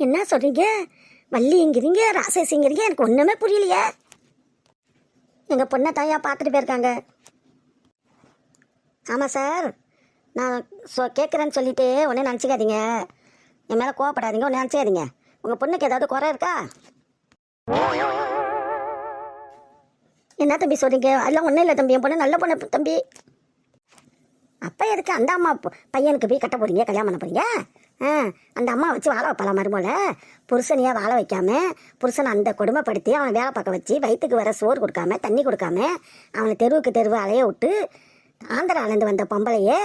என்ன சொல்கிறீங்க? வள்ளிங்கிறீங்க, ராசேசிங்கிறீங்க, எனக்கு ஒன்றுமே புரியலையே. எங்கள் பொண்ணை தாயா பார்த்துட்டு போயிருக்காங்க. ஆமாம் சார், நான் கேட்குறேன்னு சொல்லிவிட்டு ஒன்றே நினச்சிக்காதீங்க, என் மேலே கோவப்படாதீங்க, ஒன்றே நினச்சிக்காதீங்க. உங்கள் பொண்ணுக்கு ஏதாவது குறை இருக்கா? என்ன தம்பி சொல்கிறீங்க? அதெல்லாம் ஒன்றும் இல்லை தம்பி, என் பொண்ணு நல்ல பொண்ணு தம்பி. அப்போ எதுக்கு அந்த அம்மா பையனுக்கு போய் கட்ட போகிறீங்க, கல்யாணம் பண்ண போகிறீங்க? அந்த அம்மா வச்சு வாழ வைப்பலாம் மறுபோல. புருஷனையாக வாழ வைக்காம, புருஷனை அந்த கொடுமைப்படுத்தி அவனை வேலை பார்க்க வச்சு வயிற்றுக்கு வர சோறு கொடுக்காம, தண்ணி கொடுக்காம, அவனை தெருவுக்கு தெருவு அலைய விட்டு ஆந்திராலேருந்து வந்த பொம்பளையே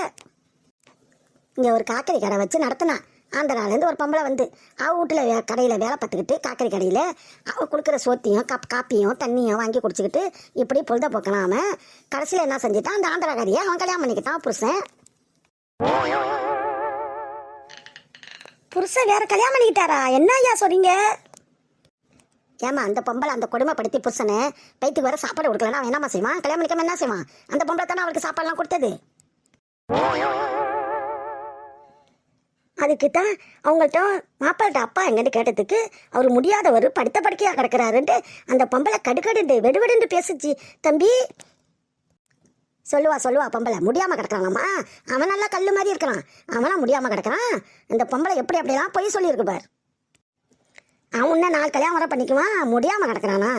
இங்கே ஒரு காய்கறி கடை வச்சு நடத்தினான். ஆந்திராலேருந்து ஒரு பொம்பளை வந்து அவள் வீட்டில் கடையில் வேலை பார்த்துக்கிட்டு காய்கறி கடையில் அவள் கொடுக்குற சோத்தையும் காப்பியும் தண்ணியும் வாங்கி குடிச்சிக்கிட்டு இப்படி பொழுத போக்கலாம். அவன் கடைசியில் என்ன செஞ்சுட்டான், அந்த ஆந்திராக்காரியை அவன் கல்யாணம் பண்ணிக்கிட்டான். புருஷன் வேற கல்யாணம் பண்ணிக்கிட்டாரா? என்ன ஐயா சொல்றீங்க? ஏமா அந்த பொம்பளை அந்த கொடுமைப்படுத்தி புருஷனை வயிற்றுக்கு வர சாப்பாடு கொடுக்கலன்னா அவன் என்னம்மா செய்வான்? கல்யாணம் பண்ணிக்காம என்ன செய்வான்? அந்த பொம்பளை தானே அவளுக்கு சாப்பாடுலாம் கொடுத்தது. அதுக்கு தான் அவங்கள்ட்ட மாப்பிள்கிட்ட அப்பா எங்கன்னு கேட்டதுக்கு அவர் முடியாதவர் படுத்த படுக்கையாக கிடக்கிறாருன்ட்டு அந்த பொம்பளை கடுக்கடுண்டு வெடுவெடுண்டு பேசுச்சு. தம்பி சொல்லுவா பொம்பளை முடியாமல் கிடக்கிறாங்கம்மா, அவன் நல்லா கல் மாதிரி இருக்கிறான், அவனா முடியாமல் கிடக்கிறான். இந்த பொம்பளை எப்படி அப்படியெல்லாம் பொய் சொல்லியிருக்கு பார். அவன் இன்னும் 4 கல்யாணம் வர பண்ணிக்குவான், முடியாமல் கிடக்கிறானா?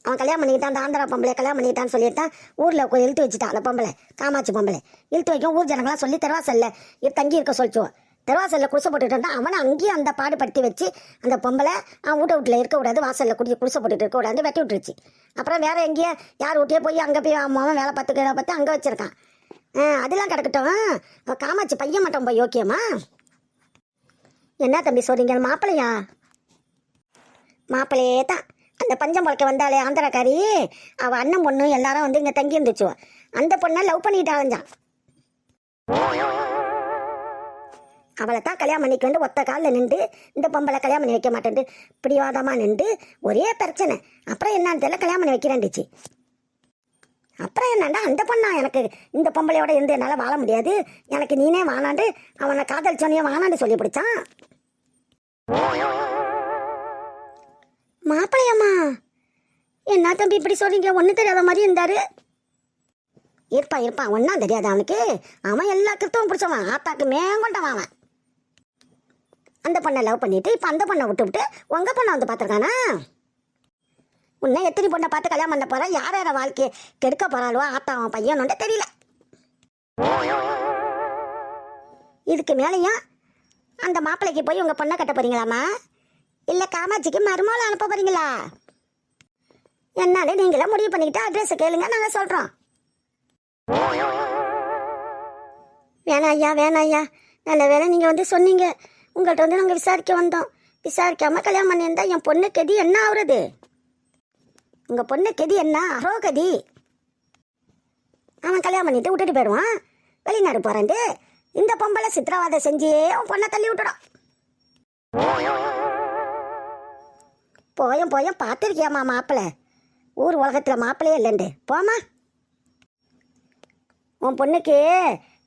அவன் கல்யாணம் பண்ணிக்கிட்டான், அந்த ஆந்திரா பொம்பளை கல்யாணம் பண்ணிக்கிட்டான்னு சொல்லிட்டான். ஊரில் இழுத்து வச்சுட்டான் அந்த பொம்பளை, காமாட்சி பொம்பளை இழுத்து வைக்கும். ஊர் ஜனங்களாம் சொல்லி தெருவாசல்ல தங்கி இருக்க சொல்லிச்சுவோம். தெருவாசலில் குடிசை போட்டுட்டு இருந்தான். அவனை அங்கேயும் அந்த பாடுபடுத்தி வச்சு அந்த பொம்பளை அவன் வீட்டில் இருக்கக்கூடாது, வாசலில் குடிசை போட்டுட்டு இருக்கக்கூடாது வெட்டி விட்டுருச்சு. அப்புறம் வேற எங்கேயோ யார் வீட்டையே போய் அங்கே போய் அவன் வேலை பார்த்து அங்கே வச்சுருக்கான். அதெல்லாம் கிடக்கட்டும். காமாட்சி பையன் மட்டும் போய் யோக்கியமா? என்ன தம்பி சொல்கிறீங்க? மாப்பிள்ளையா? மாப்பிள்ளையே தான். அந்த பஞ்சம் பழக்க வந்தாலே ஆந்திராக்காரி, அவள் அண்ணன் பொண்ணு எல்லாரும் வந்து இங்கே தங்கி இருந்துச்சு. அந்த பொண்ணை லவ் பண்ணிட்டு அலைஞ்சான். அவளை தான் கல்யாணம் பண்ணிக்க வந்து ஒத்த காலில் நின்று இந்த பொம்பளை கல்யாணம் பண்ணி வைக்க மாட்டேன்ட்டு பிடிவாதமாக நின்று ஒரே பிரச்சனை. அப்புறம் என்னான்னு தெரியல, கல்யாணம் பண்ணி வைக்கிறேன்டுச்சு. அப்புறம் என்னண்டா அந்த பொண்ணா எனக்கு இந்த பொம்பளையோட இருந்து என்னால் வாழ முடியாது, எனக்கு நீனே வானாண்டு அவனை காதல் சொன்னியே வானாண்டு சொல்லி பிடிச்சான். மாப்பிள்ளையம்மா என்ன தம்பி இப்படி சொல்றீங்க? ஒன்றும் தெரியாத மாதிரி இருந்தாரு. இருப்பான் ஒன்றும் தெரியாது அவனுக்கு. அவன் எல்லா கிருத்தவும் பிடிச்சவன், ஆத்தாக்கு மேங்கொண்டவன் அவன். அந்த பொண்ணை லவ் பண்ணிட்டு இப்போ அந்த பொண்ணை விட்டு உங்க பொண்ணை வந்து பார்த்துருக்கானா? உன்னை எத்தனை பொண்ணை பார்த்து கல்யாணம் பண்ண போற, யார் யார வாழ்க்கையை கெடுக்க போறாளுவோ ஆத்தா அவன் பையனோட தெரியல. இதுக்கு மேலேயும் அந்த மாப்பிள்ளைக்கு போய் உங்க பொண்ணை கட்ட போறீங்களாமா, இல்லை காமாட்சிக்கு மருமகளை அனுப்ப போறீங்களா? என்னாலே நீங்களே முடிவு பண்ணிக்கிட்டு அட்ரஸ் கேளுங்க, நாங்கள் சொல்கிறோம். வேணாம் ஐயா, நல்ல வேலை நீங்கள் வந்து சொன்னீங்க. உங்கள்கிட்ட வந்து நாங்கள் விசாரிக்க வந்தோம். விசாரிக்காமல் கல்யாணம் பண்ணியிருந்தா என் பொண்ணு கதி என்ன ஆகுறது? உங்கள் பொண்ணு கதி என்ன அரோ கதி? அவன் கல்யாணம் பண்ணிட்டு விட்டுட்டு போயிடுவான், வெளிநாடு போகிறான்ட்டு. இந்த பொம்பளை சித்திரவாதம் செஞ்சே அவன் பொண்ணை தள்ளி விட்டுடும். போயும் பார்த்துருக்கியாம்மா மாப்பிள்ளை? ஊர் உலகத்தில் மாப்பிள்ளையே இல்லைண்டு போமா. உன் பொண்ணுக்கு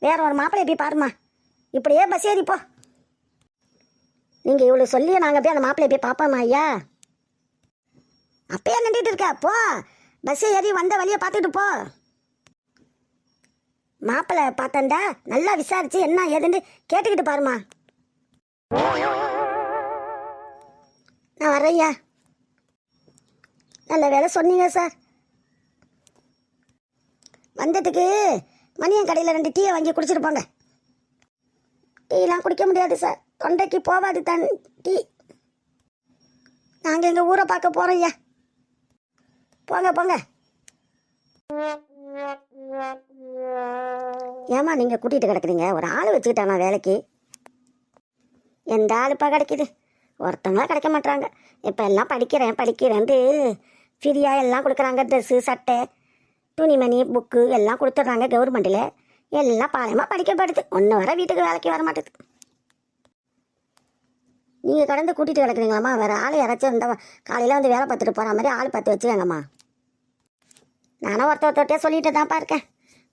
வேற ஒரு மாப்பிள்ளையை போய் பாருமா, இப்படியே பஸ் ஏறிப்போ. நீங்கள் இவ்வளோ சொல்லி நாங்கள் போய் அந்த மாப்பிள்ளையை போய் பார்ப்போம்மா ஐயா? அப்பயே நின்றுட்டு இருக்க, போ பஸ்ஸை ஏறி வந்த வழியை பார்த்துட்டு போ. மாப்பிள்ளை பார்த்தண்டா நல்லா விசாரிச்சு என்ன ஏதுன்னு கேட்டுக்கிட்டு பாருமா. நான் வர்றேய்யா. நல்ல வேலை சொன்னீங்க சார். வந்ததுக்கு மணியன் கடையில் 2 டீயை வாங்கி குடிச்சிட்டு போங்க. டீலாம் குடிக்க முடியாது சார், தொண்டைக்கு போகாது டீ. நாங்கள் எங்கள் ஊரை பார்க்க போகிறோம் ஐயா. போங்க. ஏமா நீங்கள் கூட்டிகிட்டு கிடக்குறீங்க? ஒரு ஆள் வச்சுக்கிட்டானா வேலைக்கு? எந்த ஆளுப்பா கிடைக்கிது? ஒருத்தவங்க கிடைக்க மாட்டாங்க. இப்போ எல்லாம் படிக்கிறேன்ட்டு ஃப்ரீயாக எல்லாம் கொடுக்குறாங்க. ட்ரெஸ்ஸு, சட்டை, துணிமணி, புக்கு எல்லாம் கொடுத்துட்றாங்க கவர்மெண்ட்டில். எல்லாம் பாளையமாக படிக்கப்படுது. ஒன்று வர வீட்டுக்கு வேலைக்கு வர மாட்டேது. நீங்கள் கடந்து கூட்டிகிட்டு கிடக்குறீங்களாம்மா? வேறு ஆள் யாராச்சும் இருந்தால் காலையில் வந்து வேலை பார்த்துட்டு போகிற மாதிரி ஆள் பார்த்து வச்சுக்கங்கம்மா. நானும் ஒருத்தொருத்தே சொல்லிட்டு தான்ப்பா இருக்கேன்,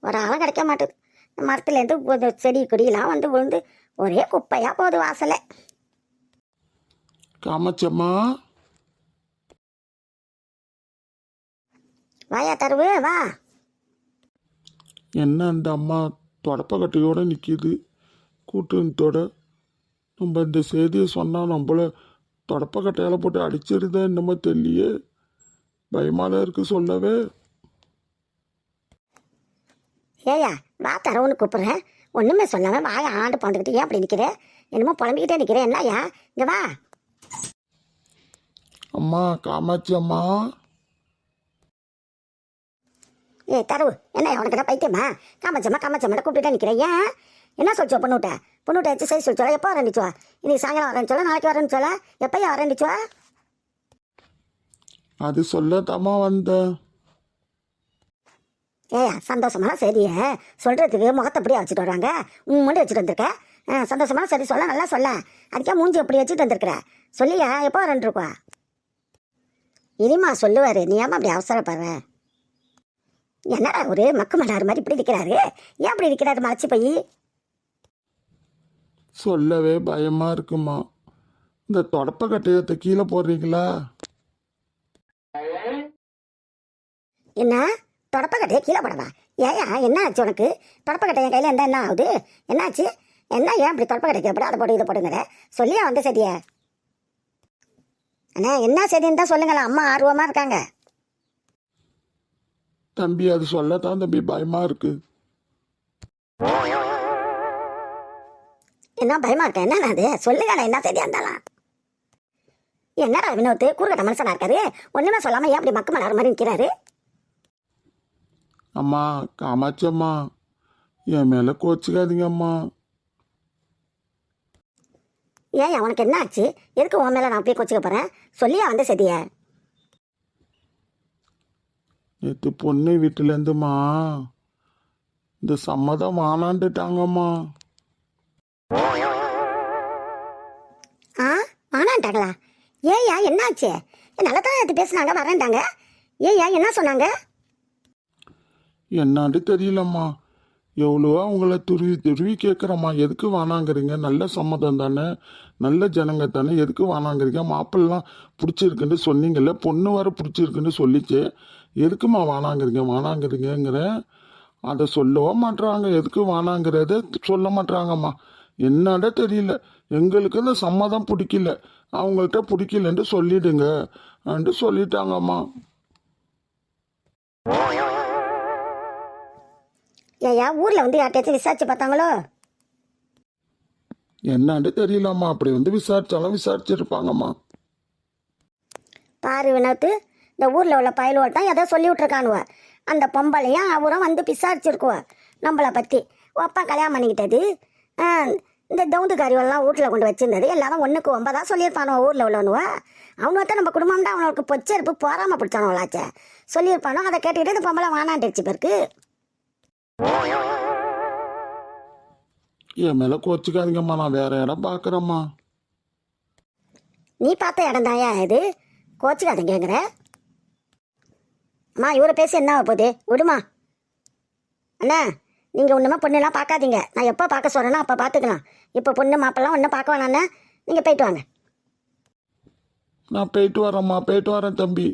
ஒரு ஆளும் கிடைக்க மாட்டேது. மரத்துலேருந்து செடி கொடியெல்லாம் வந்து விழுந்து ஒரே குப்பையாக போகுது வாசலை. காமாட்சியம்மா, வாயா தருவு வா. என்ன அந்த அம்மா தொடப்பக்கட்டையோட நிற்கிது கூட்டத்தோட? நம்ம இந்த செய்தியை சொன்னால் நம்மள தொடப்பக்கட்டையால் போட்டு அடிச்சிருந்தா என்னமோ தெரியலையே, பயமால இருக்கு சொல்லவே. ஏயா வா தரவுன்னு கூப்பிட்றேன், ஒன்றுமே சொல்லாமல் வாயை ஆண்டு பாந்துக்கிட்டு ஏன் அப்படி நிற்கிறேன்? என்னமோ புலம்பிக்கிட்டே நிற்கிறேன், என்னய்யா இங்கே வா. அம்மா காமாட்சி அம்மா. ஏ தரவு என்ன உனக்கு தான் பைத்தியமா? காமாச்சம்மா கூப்பிட்டுட்டே நிற்கிறேன், ஏன் என்ன சொல்லிச்சோ பொண்ணுகிட்ட வச்சு சரி சொல்லிச்சோல? எப்போ வரேன்னுச்சுவா? இன்னைக்கு சாயங்காலம் வரேன்னு சொல்ல, நாளைக்கு வரேன்னு சொல்ல, எப்போயா வரேன்னுச்சுவா? அது சொல்லத்தாம்மா வந்தேன். ஏயா சந்தோஷமான சரியே சொல்கிறதுக்கு முகத்தை அப்படியே வச்சுட்டு வருவாங்க, மட்டும் வச்சுட்டு வந்திருக்க. சந்தோஷமான சரி சொல்ல, நல்லா சொல்ல, அதுக்கே மூஞ்சி அப்படி வச்சுட்டு வந்திருக்கிற. சொல்லியா எப்போ வரேன் இருக்கா? இனிமா சொல்லுவார், நீ ஏமா அப்படி அவசரப்படுற? என்னடா ஒரு மக்கு மன்னார் மாதிரி இப்படி இருக்கிறாரு, ஏன் அப்படி இருக்கிறாரு மறைச்சி போய்? சொல்லவே பயமா இருக்குமா. இந்த தொடப்பக்கட்டையத்தை கீழே போடுறீங்களா? என்ன தொடப்பக்கட்டையை கீழே போடவா? ஏயா என்ன ஆச்சு உனக்கு? தொடப்பக்கட்டை என் கையில் இருந்தால் என்ன ஆகுது? என்னாச்சு? என்ன ஏன் அப்படி தொடப்பக்கட்டை கீழே போட, அதை போட்டு இதை போடுங்கிற? சொல்லியா வந்த சதிய? அண்ணா என்ன சதின்னு தான் சொல்லுங்களேன், அம்மா ஆர்வமாக இருக்காங்க. தம்பி அது சொல்லத்தான் தம்பி பயமா இருக்கு. என்ன பயமா இருக்க? என்ன அது சொல்லுங்களேன், என்ன சதியா இருந்தாலும். என்னடா வினோத்து கூறுகட்ட மனுஷனா இருக்காரு, ஒன்றுமே சொல்லாமல் ஏன் அப்படி மக்கு மலர் மாதிரி நிற்கிறாரு? அம்மா காமாட்சி அம்மா, என் மேலே கோச்சிக்காதீங்க அம்மா. ஏன் உனக்கு என்ன ஆச்சு? எதுக்கு உன் மேலே நான் அப்படியே கொச்சிக்க போகிறேன்? சொல்லியா வந்த சதிய? நேற்று பொண்ணு வீட்டிலேருந்துமா இந்த சம்மதம் வானாண்டுட்டாங்கம்மா. ஆ வானான்ட்டாங்களா? ஏயா என்ன ஆச்சு? நல்லா தான் நேற்று பேசுனாங்க வரேன்ட்டாங்க, ஏயா என்ன சொன்னாங்க? என்னான்னு தெரியலம்மா, எவ்வளோ அவங்கள துருவி கேட்குறம்மா, எதுக்கு வானாங்கிறீங்க? நல்ல சம்மதம் தானே, நல்ல ஜனங்க தானே, எதுக்கு வானாங்கிறீங்க? மாப்பிள்ளலாம் பிடிச்சிருக்குன்னு சொன்னீங்கல்ல, பொண்ணு வர பிடிச்சிருக்குன்னு சொல்லிச்சு, எதுக்குமா வானாங்கிறீங்கிறேன். அதை சொல்லவும் மாட்டுறாங்க, எதுக்கு வானாங்கிறத சொல்ல மாட்டுறாங்கம்மா. என்னடா தெரியல, எங்களுக்கு இந்த சம்மதம் பிடிக்கல, அவங்கள்ட்ட பிடிக்கலன்ட்டு சொல்லிடுங்க அன்ட்டு சொல்லிட்டாங்கம்மா. ஏயா ஊரில் வந்து யார்ட்டாச்சும் விசாரிச்சு பார்த்தாங்களோ? என்னான்னு தெரியலம்மா, அப்படி வந்து விசாரிச்சாலும் விசாரிச்சிருப்பாங்கம்மா. பாரு வினோத்து, இந்த ஊரில் உள்ள பயலோடு தான் எதோ சொல்லி விட்ருக்கானுவ. அந்த பொம்பளையும் அவரும் வந்து விசாரிச்சிருக்குவ நம்மளை பற்றி. அப்பா கல்யாணம் பண்ணிக்கிட்டது, இந்த தவுந்துக்காரிவெல்லாம் வீட்டில் கொண்டு வச்சிருந்தது எல்லாரும் 1க்கு 9 சொல்லியிருப்பானோ ஊரில் உள்ளவனுவ. அவனுவத்தான் நம்ம குடும்பம் தான் அவனுக்கு பொச்சரிப்பு போறாமல் பிடிச்சானோலாச்சே சொல்லியிருப்பானோ. அதை கேட்டுக்கிட்டு இந்த பொம்பளை வானாண்டுச்சு பேருக்கு. என் மேலே கோச்சிக்காதீங்கம்மா, நான் வேற இடம் பார்க்குறேம்மா. நீ பார்த்த இடம் தாயா இது, கோச்சிக்காதீங்கிற? அம்மா இவரை பேசி என்ன போகுது, விடுமா. அண்ணா நீங்கள் ஒன்றுமா பொண்ணுலாம் பார்க்காதீங்க, நான் எப்போ பார்க்க சொல்கிறேன்னா அப்போ பார்த்துக்கலாம். இப்போ பொண்ணு மாப்பிள்ளாம் ஒன்றும் பார்க்க வேணாண்ணே, நீங்கள் போயிட்டு வாங்க. நான் போயிட்டு வரேம்மா, போயிட்டு வரேன் தம்பி.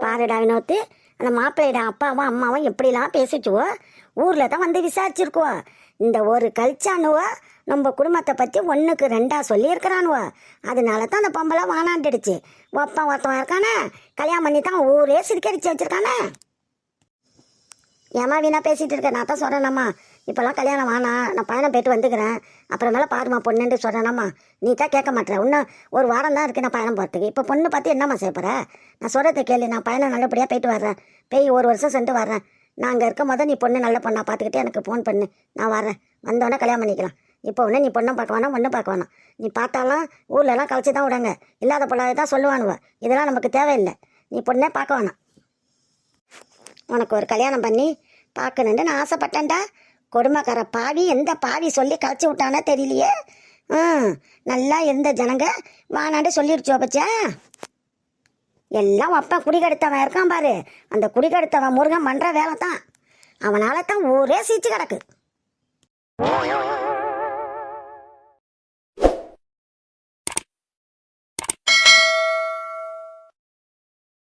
பாருடா வினோத்து, அந்த மாப்பிள்ளையிட அப்பாவும் அம்மாவும் எப்படிலாம் பேசிச்சுவோ, ஊரில் தான் வந்து விசாரிச்சிருக்குவோ. இந்த ஒரு கழிச்சானுவோ நம்ம குடும்பத்தை பற்றி 1க்கு 2 சொல்லியிருக்கிறானுவோ. அதனால தான் அந்த பொம்பளை வானாண்டுடுச்சு. ஒருத்தவன் இருக்கானே கல்யாணம் பண்ணி தான் ஊரே சிரிக்கடிச்சு வச்சிருக்கானே. ஏமா வீணா பேசிகிட்டு இருக்கேன், நான் தான் சொல்கிறேனம்மா இப்போல்லாம் கல்யாணம் வேணாம், நான் பயணம் போயிட்டு வந்துக்கிறேன், அப்புறமேல பாருமா பொண்ணுன்னு சொல்கிறேனம்மா. நீ தான் கேட்க மாட்டேற, இன்னும் ஒரு வாரம் தான் இருக்குது நான் பயணம் போகிறதுக்கு. இப்போ பொண்ணு பார்த்து என்னம்மா செய்ய போகிற? நான் சொல்கிறத கேள்வி, நான் பயணம் நல்லபடியாக போயிட்டு வர்றேன், போய் 1 வருஷம் சென்று வர்றேன். நான் அங்கே இருக்கும் போது நீ பொண்ணு நல்ல பொண்ணா பார்த்துக்கிட்டு எனக்கு ஃபோன் பண்ணு, நான் வரேன், வந்தோடனே கல்யாணம் பண்ணிக்கலாம். இப்போ ஒன்று நீ பொண்ணை பார்க்க வேணாம், ஒன்றும் பார்க்க வேணாம். நீ பார்த்தாலும் ஊர்லலாம் கழிச்சு தான் விடாங்க, இல்லாத பொண்ணாக தான் சொல்லுவானுவ. இதெல்லாம் நமக்கு தேவையில்லை, நீ பொண்ணே பார்க்க வேணாம். உனக்கு ஒரு கல்யாணம் பண்ணி பார்க்கணுன்ட்டு நான் ஆசைப்பட்டேன்டா. கொடுமைக்கார பாவி, எந்த பாவி சொல்லி கழிச்சு விட்டானே தெரியலையே. நல்லா இருந்த ஜனங்க வானாண்டு சொல்லிடுச்சோ பச்சா. எல்லாம் அப்பா குடிகெடுத்தவன் இருக்கான் பாரு, அந்த குடிகெடுத்தவன் முருகன் பண்ணுற வேலை தான். அவனால தான் ஊரே சீச்சு கிடக்கு.